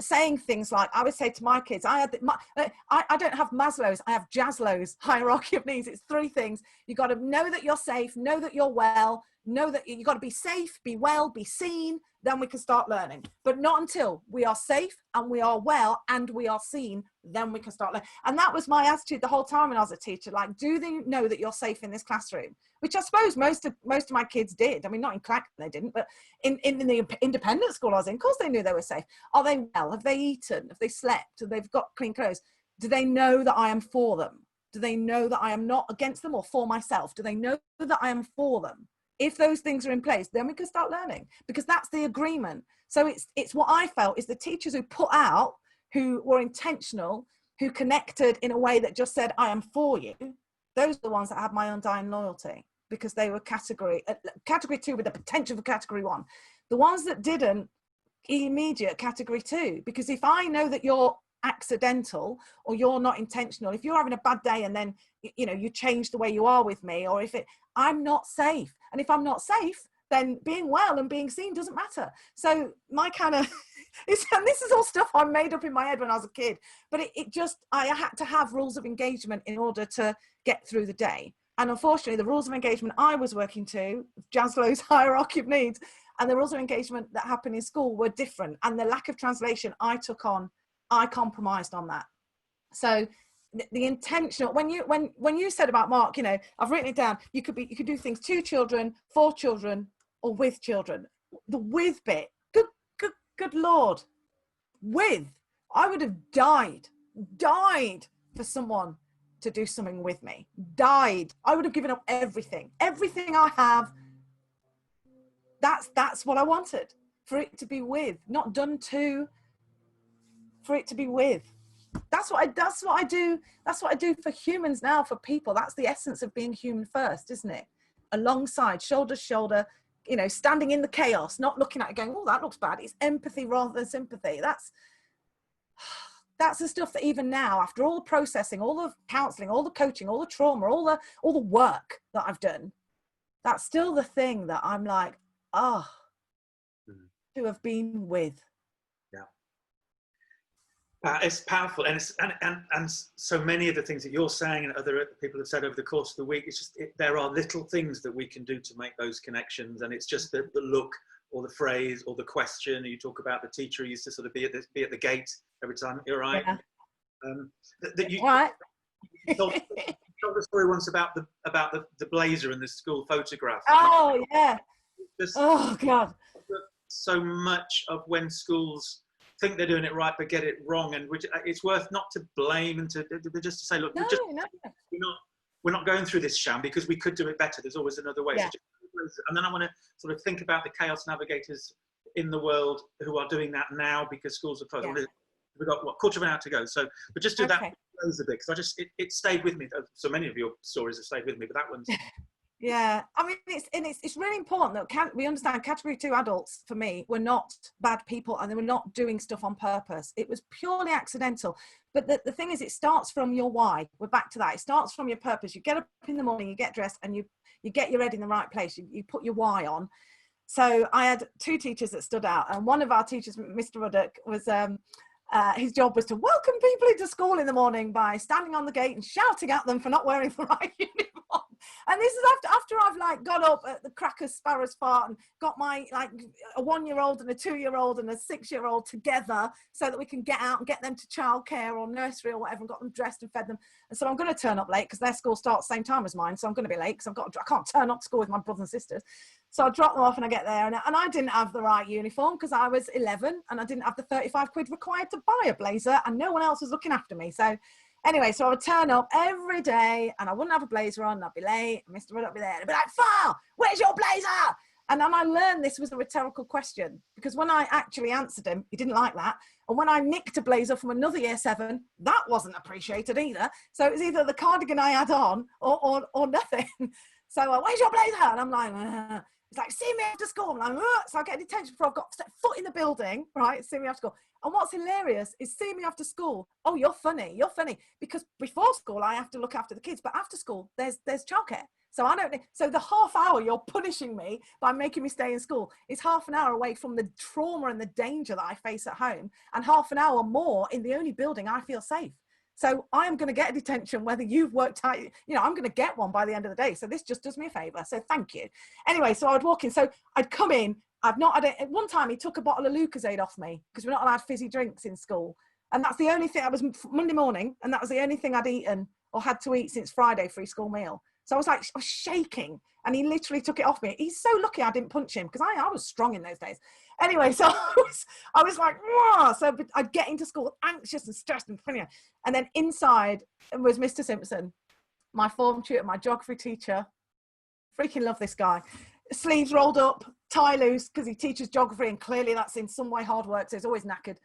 saying things like, I would say to my kids, I don't have Maslow's, I have Jaslow's hierarchy of needs. It's 3 things. You got to know that you're safe, know that you're well, know that you got to be safe, be well, be seen, then we can start learning. But not until we are safe and we are well and we are seen, then we can start learning. And that was my attitude the whole time when I was a teacher. Like, do they know that you're safe in this classroom? Which I suppose most of my kids did. I mean, not in Clacton they didn't, but in the independent school I was in, of course they knew they were safe. Are they well? Have they eaten? Have they slept? Have they got clean clothes? Do they know that I am for them? Do they know that I am not against them or for myself? Do they know that I am for them? If those things are in place, then we can start learning, because that's the agreement. So it's what I felt is the teachers who put out, who were intentional, who connected in a way that just said, I am for you. Those are the ones that had my undying loyalty, because they were category 2 with the potential for category 1. The ones that didn't, immediate category 2, because if I know that you're accidental or you're not intentional, if you're having a bad day and then you change the way you are with me, or I'm not safe. And if I'm not safe, then being well and being seen doesn't matter. So my kind of, and this is all stuff I made up in my head when I was a kid, but I had to have rules of engagement in order to get through the day. And unfortunately, the rules of engagement I was working to, Jaslow's hierarchy of needs, and the rules of engagement that happened in school were different. And the lack of translation I took on, I compromised on that. So the intentional, when you said about Mark, I've written it down, you could do things 2 children, 4 children, or with children. The with bit, good Lord, with, I would have died for someone to do something with me. Died. I would have given up everything I have. That's what I wanted, for it to be with, not done to, for it to be with. That's what I do for humans now, for people. That's the essence of being human first, isn't it? Alongside, shoulder to shoulder, standing in the chaos, not looking at it going, oh, that looks bad. It's empathy rather than sympathy. That's the stuff that even now, after all the processing, all the counseling, all the coaching, all the trauma, all the work that I've done, that's still the thing that I'm like, to have been with. It's powerful, and so many of the things that you're saying and other people have said over the course of the week, it's just there are little things that we can do to make those connections, and it's just the look or the phrase or the question. You talk about the teacher who used to sort of be at the gate every time you're right. Yeah. You Right. told a story once about the blazer and the school photograph. Oh yeah. Oh God. So much of when schools think they're doing it right but get it wrong, and it's worth not to blame and just to say, look, we're not going through this sham because we could do it better. There's always another way. Yeah. And then I want to sort of think about the chaos navigators in the world who are doing that now because schools are closed. Yeah. We've got quarter of an hour to go, but just do that a bit, because it stayed with me. So many of your stories have stayed with me, but that one's Yeah, I mean, it's really important that we understand category 2 adults, for me, were not bad people, and they were not doing stuff on purpose. It was purely accidental. But the thing is, it starts from your why. We're back to that. It starts from your purpose. You get up in the morning, you get dressed, and you get your head in the right place. You put your why on. So I had 2 teachers that stood out, and one of our teachers, Mr. Ruddock, was his job was to welcome people into school in the morning by standing on the gate and shouting at them for not wearing the right uniform. And this is after I've got up at the crackers, sparrows fart, and got my a 1-year-old and a 2-year-old and a 6-year-old together so that we can get out and get them to childcare or nursery or whatever, and got them dressed and fed them. And so I'm going to turn up late because their school starts the same time as mine, so I'm going to be late because I can't turn up to school with my brothers and sisters. So I drop them off and I get there, and I didn't have the right uniform because I was 11 and I didn't have the 35 quid required to buy a blazer, and no one else was looking after me. So anyway, so I would turn up every day and I wouldn't have a blazer on, and I'd be late, and Mr. Would be there, and I'd be like, Farr, where's your blazer? And then I learned this was a rhetorical question, because when I actually answered him, he didn't like that. And when I nicked a blazer from another year 7, that wasn't appreciated either. So it was either the cardigan I had on or nothing. So where's your blazer? And I'm like, It's like, see me after school. I'm like, so I get detention before I've got to set foot in the building, right? See me after school. And what's hilarious is, see me after school. Oh, you're funny. Because before school, I have to look after the kids. But after school, there's childcare. So I don't. So the half hour you're punishing me by making me stay in school is half an hour away from the trauma and the danger that I face at home, and half an hour more in the only building I feel safe. So I am going to get a detention whether you've worked out, I'm going to get one by the end of the day. So this just does me a favor. So thank you. Anyway, so I would walk in. So I'd come in. I've not had at one time he took a bottle of Lucozade off me because we're not allowed fizzy drinks in school. And that's the only thing. I was Monday morning, and that was the only thing I'd eaten or had to eat since Friday, free school meal. So I was shaking, and he literally took it off me. He's so lucky I didn't punch him, because I was strong in those days. Anyway, so I was like, whoa. So I'd get into school anxious and stressed and funny. And then inside was Mr. Simpson, my form tutor, my geography teacher. Freaking love this guy. Sleeves rolled up, tie loose, because he teaches geography, and clearly that's in some way hard work, so he's always knackered.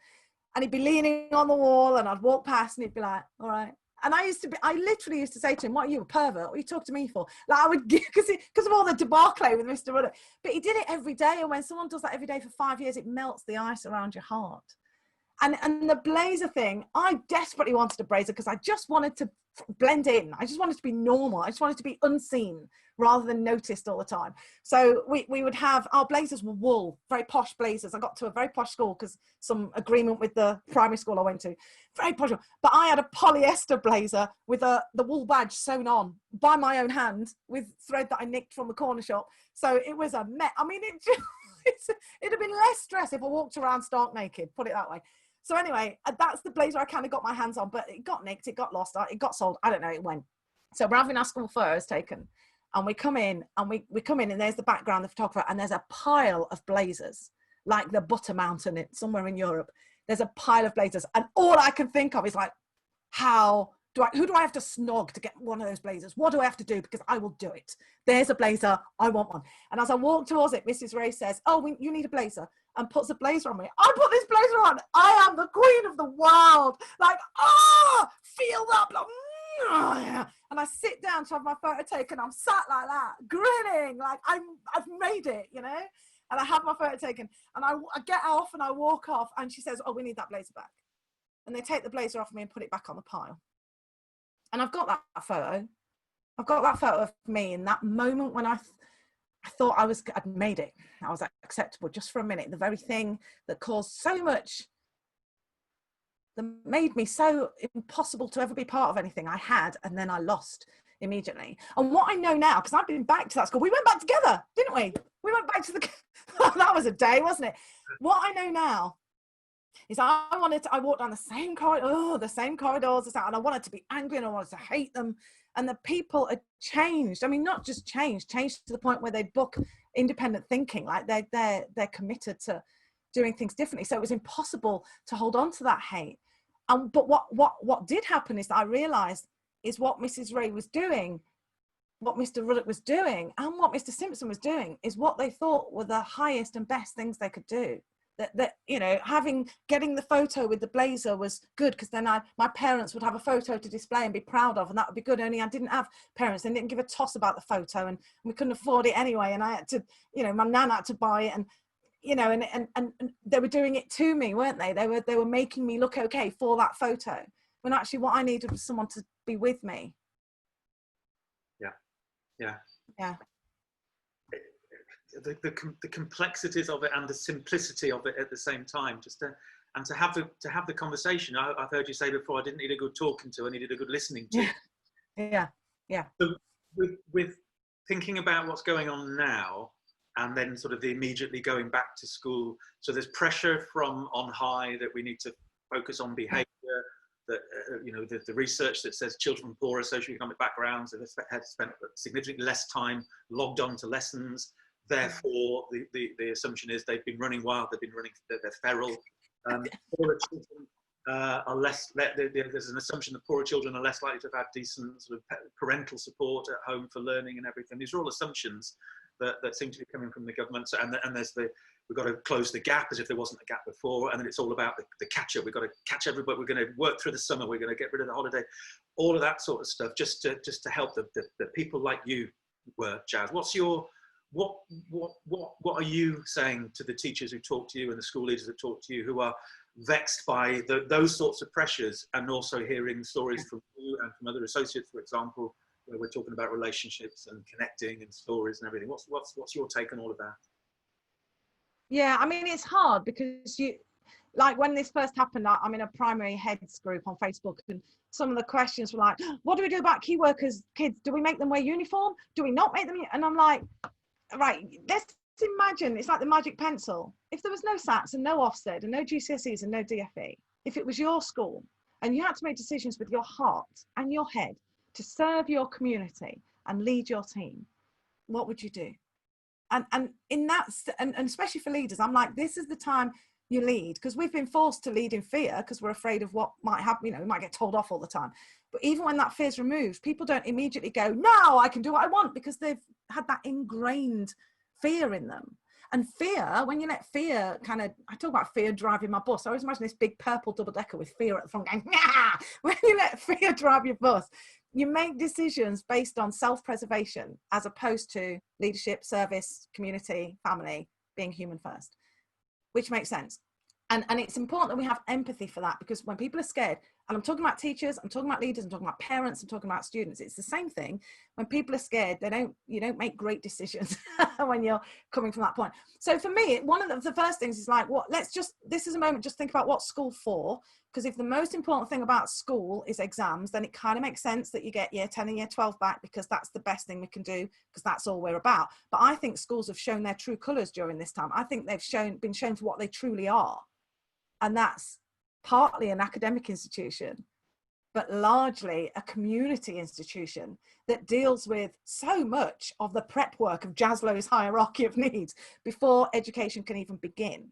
And he'd be leaning on the wall, and I'd walk past, and he'd be like, all right. And I literally used to say to him, what are you, a pervert? What are you talking to me for? Like, I would, because of all the debacle with Mr. Rudder. But he did it every day. And when someone does that every day for 5 years, it melts the ice around your heart. And the blazer thing, I desperately wanted a blazer because I just wanted to blend in. I just wanted to be normal. I just wanted to be unseen rather than noticed all the time. So we would have, our blazers were wool, very posh blazers. I got to a very posh school because some agreement with the primary school I went to. Very posh. But I had a polyester blazer with the wool badge sewn on by my own hand with thread that I nicked from the corner shop. So it was a mess. I mean, it'd have been less stress if I walked around stark naked, put it that way. So anyway, that's the blazer I kind of got my hands on, but it got nicked, it got lost, it got sold. I don't know, it went. So we're having our school photos taken, and we come in, and there's the background, the photographer, and there's a pile of blazers, like the Butter Mountain somewhere in Europe. There's a pile of blazers, and all I can think of is like, how who do I have to snog to get one of those blazers? What do I have to do? Because I will do it. There's a blazer. I want one. And as I walk towards it, Mrs. Ray says, oh, you need a blazer, and puts a blazer on me. I put this blazer on. I am the queen of the world. Like, feel that. Like, yeah. And I sit down to have my photo taken. I'm sat like that, grinning, like I've made it, you know? And I have my photo taken, and I get off and I walk off, and she says, oh, we need that blazer back. And they take the blazer off me and put it back on the pile. And I've got that photo. I've got that photo of me in that moment when I thought I'd made it. I was acceptable just for a minute. The very thing that caused so much, that made me so impossible to ever be part of anything I had, and then I lost immediately. And what I know now, because I've been back to that school, we went back together, didn't we? We went back to the, that was a day, wasn't it? What I know now is I walked down the same corridors, and I wanted to be angry and I wanted to hate them. And the people had changed. I mean, not just changed to the point where they book independent thinking, like they're committed to doing things differently. So it was impossible to hold on to that hate. But what did happen is that I realized is what Mrs. Ray was doing, what Mr. Ruddock was doing, and what Mr. Simpson was doing is what they thought were the highest and best things they could do. That you know, getting the photo with the blazer was good, because then my parents would have a photo to display and be proud of, and that would be good. Only I didn't have parents, and didn't give a toss about the photo, and we couldn't afford it anyway, and I had to, you know, my nan had to buy it, and you know, and they were doing it to me, weren't they? They were making me look okay for that photo, when actually what I needed was someone to be with me. Yeah. The complexities of it and the simplicity of it at the same time, to have the conversation. I've heard you say before, I didn't need a good talking to, I needed a good listening to. Yeah. So with thinking about what's going on now, and then sort of the immediately going back to school, so there's pressure from on high that we need to focus on behaviour. That you know, the research that says children from poorer socioeconomic backgrounds have spent significantly less time logged on to lessons. Therefore, the assumption is they've been running wild, they're feral. Poorer children are less, there's an assumption that poorer children are less likely to have had decent sort of parental support at home for learning and everything. These are all assumptions that seem to be coming from the government. So, and there's we've got to close the gap as if there wasn't a gap before. And then it's all about the catch up. We've got to catch everybody. We're going to work through the summer. We're going to get rid of the holiday, all of that sort of stuff, just to help the people like you were, Jazz. What are you saying to the teachers who talk to you and the school leaders that talk to you, who are vexed by those sorts of pressures, and also hearing stories from you and from other associates, for example, where we're talking about relationships and connecting and stories and everything? What's your take on all of that? Yeah, I mean, it's hard because like when this first happened, I'm in a primary heads group on Facebook, and some of the questions were like, what do we do about key workers kids? Do we make them wear uniform? Do we not make them? And I'm like, right, let's imagine it's like the magic pencil. If there was no SATs and no Ofsted and no GCSEs and no DFE, if it was your school and you had to make decisions with your heart and your head to serve your community and lead your team, what would you do? And in that, and especially for leaders, I'm like, this is the time you lead, because we've been forced to lead in fear because we're afraid of what might happen. You know, we might get told off all the time. But even when that fear is removed, people don't immediately go, no, I can do what I want, because they've had that ingrained fear in them. And fear, when you let fear kind of, I talk about fear driving my bus. I always imagine this big purple double decker with fear at the front going, nah! When you let fear drive your bus, you make decisions based on self-preservation as opposed to leadership, service, community, family, being human first, which makes sense. And it's important that we have empathy for that, because when people are scared, and I'm talking about teachers, I'm talking about leaders, I'm talking about parents, I'm talking about students, it's the same thing. When people are scared, you don't make great decisions when you're coming from that point. So for me, one of the first things is like, this is a moment, just think about what's school for. Because if the most important thing about school is exams, then it kind of makes sense that you get year 10 and year 12 back, because that's the best thing we can do, because that's all we're about. But I think schools have shown their true colours during this time. I think they've been shown for what they truly are. And that's partly an academic institution, but largely a community institution that deals with so much of the prep work of Jaslow's hierarchy of needs before education can even begin.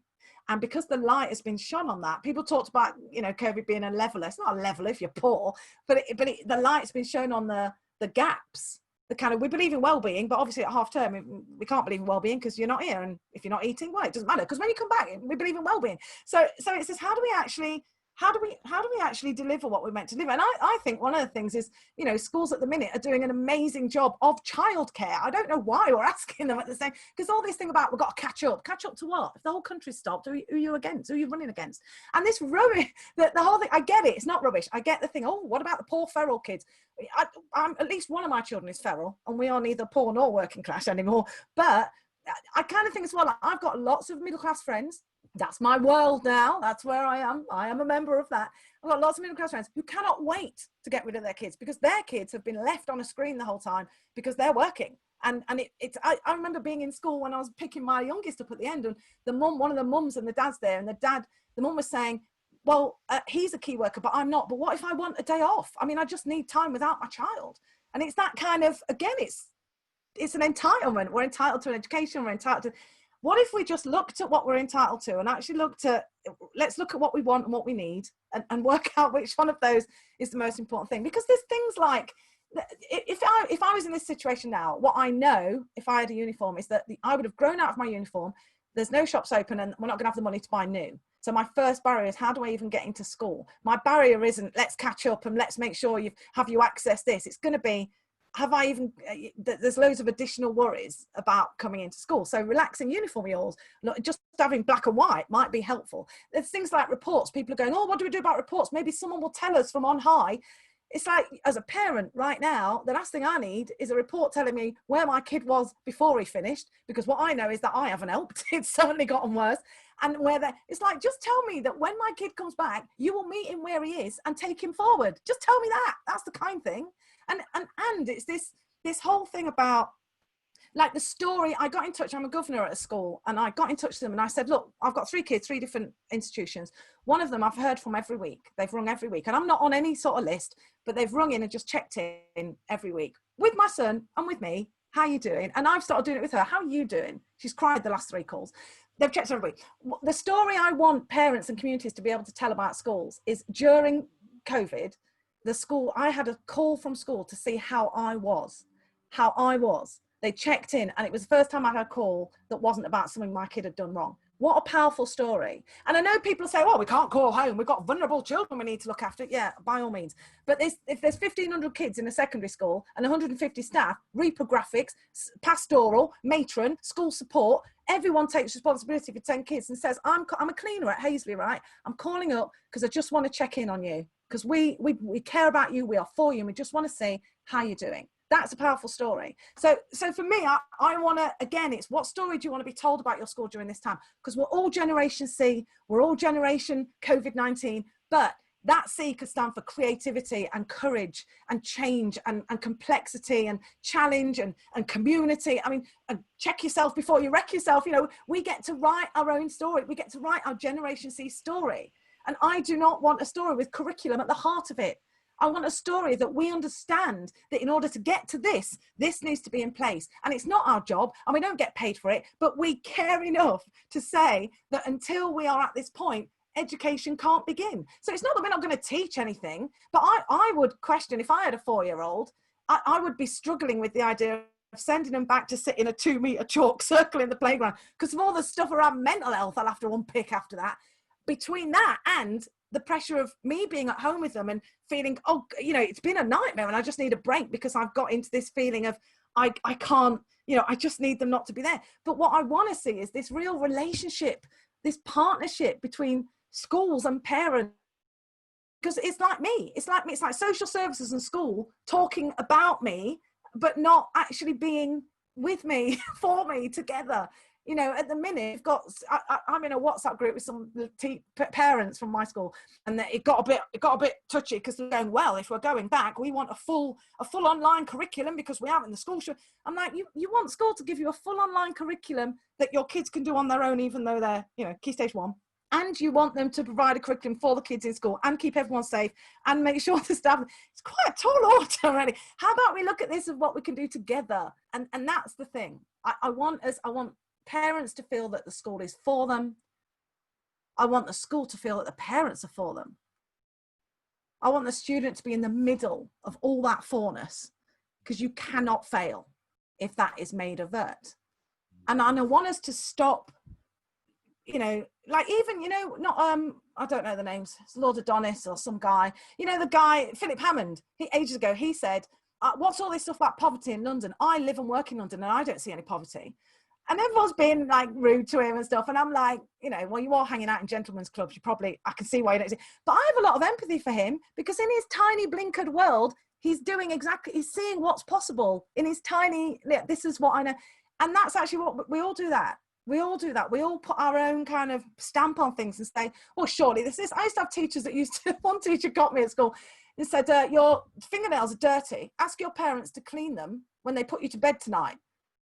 And because the light has been shone on that, people talked about, you know, COVID being a leveler. It's not a leveler if you're poor, but the light's been shown on the gaps. The kind of, we believe in well-being, but obviously at half term we can't believe in well-being because you're not here, and if you're not eating, well, it doesn't matter because when you come back we believe in well-being. So it says, how do we actually deliver what we're meant to deliver? And I think one of the things is, you know, schools at the minute are doing an amazing job of childcare. I don't know why we're asking them at the same, because all this thing about we've got to catch up to what? If the whole country's stopped, who are you against? Who are you running against? And this rubbish, the whole thing, I get it, it's not rubbish. I get the thing, oh, what about the poor feral kids? I'm at least one of my children is feral, and we are neither poor nor working class anymore. But I kind of think as well, I've got lots of middle class friends. That's my world now. That's where I am. I am a member of that. I've got lots of middle class friends who cannot wait to get rid of their kids because their kids have been left on a screen the whole time because they're working. And I remember being in school when I was picking my youngest up at the end, and one of the mums and the dad's there, and the mum was saying, well, he's a key worker, but I'm not. But what if I want a day off? I mean, I just need time without my child. And it's that kind of, again, it's an entitlement. We're entitled to an education. We're entitled to, what if we just looked at what we're entitled to and actually let's look at what we want and what we need and work out which one of those is the most important thing? Because there's things like, if I was in this situation now, what I know, if I had a uniform, is that I would have grown out of my uniform. There's no shops open and we're not going to have the money to buy new. So my first barrier is, how do I even get into school? My barrier isn't, let's catch up and let's make sure you access this. It's going to be, there's loads of additional worries about coming into school. So relaxing uniform rules, just having black and white might be helpful. There's things like reports. People are going, oh, what do we do about reports? Maybe someone will tell us from on high. It's like, as a parent right now, the last thing I need is a report telling me where my kid was before he finished, because what I know is that I haven't helped. It's certainly gotten worse. And it's like, just tell me that when my kid comes back, you will meet him where he is and take him forward. Just tell me that. That's the kind thing. And it's this whole thing about, like, the story. I got in touch, I'm a governor at a school, and I got in touch with them and I said, look, I've got 3 kids, 3 different institutions. One of them I've heard from every week. They've rung every week, and I'm not on any sort of list, but they've rung in and just checked in every week with my son and with me. How are you doing? And I've started doing it with her. How are you doing? She's cried the last 3 calls. They've checked every week. The story I want parents and communities to be able to tell about schools is, during COVID, the school, I had a call from school to see how I was. They checked in, and it was the first time I had a call that wasn't about something my kid had done wrong. What a powerful story. And I know people say, well, we can't call home, we've got vulnerable children we need to look after. Yeah, by all means. But if there's 1,500 kids in a secondary school and 150 staff, reprographics, pastoral, matron, school support, everyone takes responsibility for 10 kids and says, I'm a cleaner at Hazley, right? I'm calling up because I just want to check in on you, because we care about you, we are for you, and we just want to see how you're doing. That's a powerful story. So for me, I want to, again, it's, what story do you want to be told about your school during this time? Because we're all Generation C, we're all Generation COVID-19, but that C could stand for creativity and courage and change and complexity and challenge and community. I mean, check yourself before you wreck yourself. You know, we get to write our own story. We get to write our Generation C story. And I do not want a story with curriculum at the heart of it. I want a story that we understand that in order to get to this needs to be in place. And it's not our job, and we don't get paid for it, but we care enough to say that until we are at this point, education can't begin. So it's not that we're not going to teach anything, but I would question, if I had a 4-year-old, I would be struggling with the idea of sending them back to sit in a 2-meter chalk circle in the playground, because of all the stuff around mental health I'll have to unpick after that. Between that and the pressure of me being at home with them and feeling, oh, you know, it's been a nightmare and I just need a break because I've got into this feeling of I can't, you know, I just need them not to be there. But what I want to see is this real relationship, this partnership between schools and parents. Because it's like me, it's like social services and school talking about me, but not actually being with me, for me, together. You know, at the minute, I'm in a WhatsApp group with some parents from my school, and it got a bit touchy because they're going, well, if we're going back, we want a full online curriculum because we haven't in the school. I'm like, you want school to give you a full online curriculum that your kids can do on their own, even though they're, you know, Key Stage 1. And you want them to provide a curriculum for the kids in school and keep everyone safe and make sure the staff, it's quite a tall order already. How about we look at this of what we can do together? And that's the thing. I want parents to feel that the school is for them, I want the school to feel that the parents are for them. I want the student to be in the middle of all that forness, because you cannot fail if that is made overt. And I want us to stop, you know, like even, you know, not, I don't know the names, it's Lord Adonis or some guy, you know, the guy, Philip Hammond, ages ago, he said, what's all this stuff about poverty in London? I live and work in London and I don't see any poverty. And everyone's been like rude to him and stuff. And I'm like, you know, well, you are hanging out in gentlemen's clubs. You probably, I can see why you don't see. But I have a lot of empathy for him, because in his tiny blinkered world, he's doing exactly, he's seeing what's possible in his tiny, this is what I know. And that's actually what, we all do that. We all do that. We all put our own kind of stamp on things and say, well, surely this is, I used to have teachers that used to, one teacher got me at school and said, your fingernails are dirty. Ask your parents to clean them when they put you to bed tonight.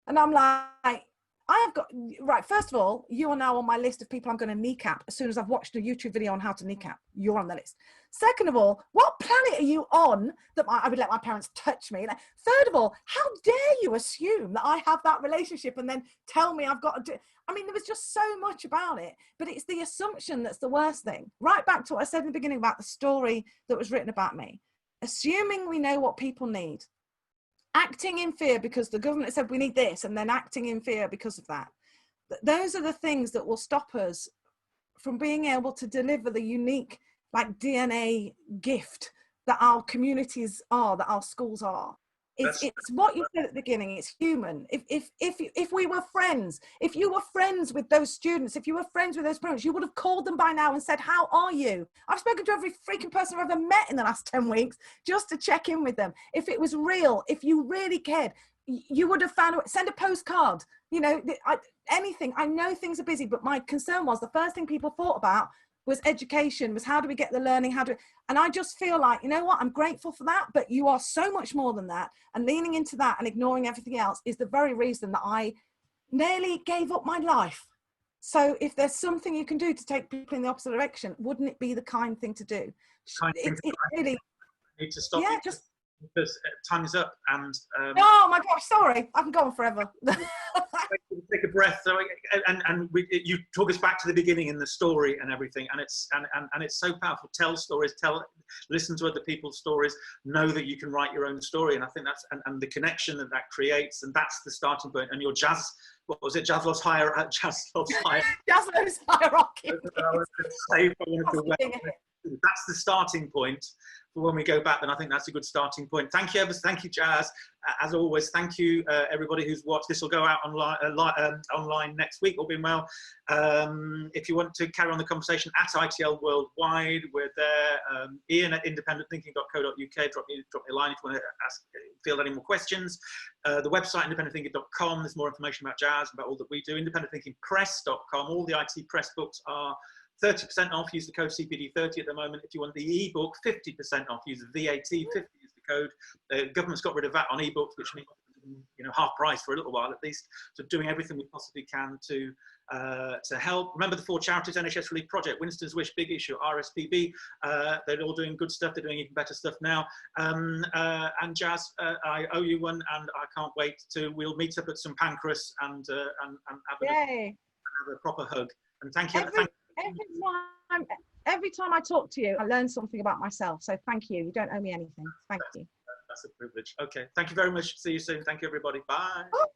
And I'm like, I have got, right, first of all, you are now on my list of people I'm going to kneecap as soon as I've watched a YouTube video on how to kneecap. You're on the list. Second of all, what planet are you on that I would let my parents touch me? Third of all, how dare you assume that I have that relationship and then tell me I've got to do, I mean, there was just so much about it, but it's the assumption that's the worst thing. Right back to what I said in the beginning about the story that was written about me. Assuming we know what people need. Acting in fear because the government said we need this, and then acting in fear because of that. Those are the things that will stop us from being able to deliver the unique, like, DNA gift that our communities are, that our schools are. It's what you said at the beginning, it's human. If we were friends, if you were friends with those students, if you were friends with those parents, you would have called them by now and said, how are you? I've spoken to every freaking person I've ever met in the last 10 weeks just to check in with them. If it was real, if you really cared, you would have found, send a postcard, you know, anything. I know things are busy, but my concern was the first thing people thought about was education, was how do we get the learning, and I just feel like, you know what, I'm grateful for that, but you are so much more than that, and leaning into that and ignoring everything else is the very reason that I nearly gave up my life. So if there's something you can do to take people in the opposite direction, wouldn't it be the kind thing to do? It's really, need to stop, yeah, just because time is up, and oh my gosh, sorry, I can go on forever. take a breath. So, you talk us back to the beginning in the story and everything, and it's so powerful. Tell stories, listen to other people's stories, know that you can write your own story, and I think that's and the connection that creates, and that's the starting point. And your jazz, what was it? Jazzlow's hierarchy. That's the starting point for when we go back, then I think that's a good starting point. Thank you, thank you, Jazz. As always, thank you, everybody who's watched. This will go out online next week, all being well. If you want to carry on the conversation at ITL Worldwide, we're there. Ian at independentthinking.co.uk. Drop me a line if you want to field any more questions. The website, independentthinking.com. There's more information about Jazz, about all that we do. Independentthinkingpress.com. All the IT press books are 30% off. Use the code CPD30 at the moment. If you want the ebook, 50% off. Use the VAT, 50 is the code. The government's got rid of VAT on ebooks, which means, you know, half price for a little while at least. So doing everything we possibly can to help. Remember the 4 charities: NHS Relief Project, Winston's Wish, Big Issue, RSPB. They're all doing good stuff. They're doing even better stuff now. And Jazz, I owe you one, and I can't wait we'll meet up at St Pancras and have a proper hug. And thank you. Every time I talk to you, I learn something about myself. So thank you. You don't owe me anything. Thank you. That's a privilege. Okay. Thank you very much. See you soon. Thank you, everybody. Bye. Oh.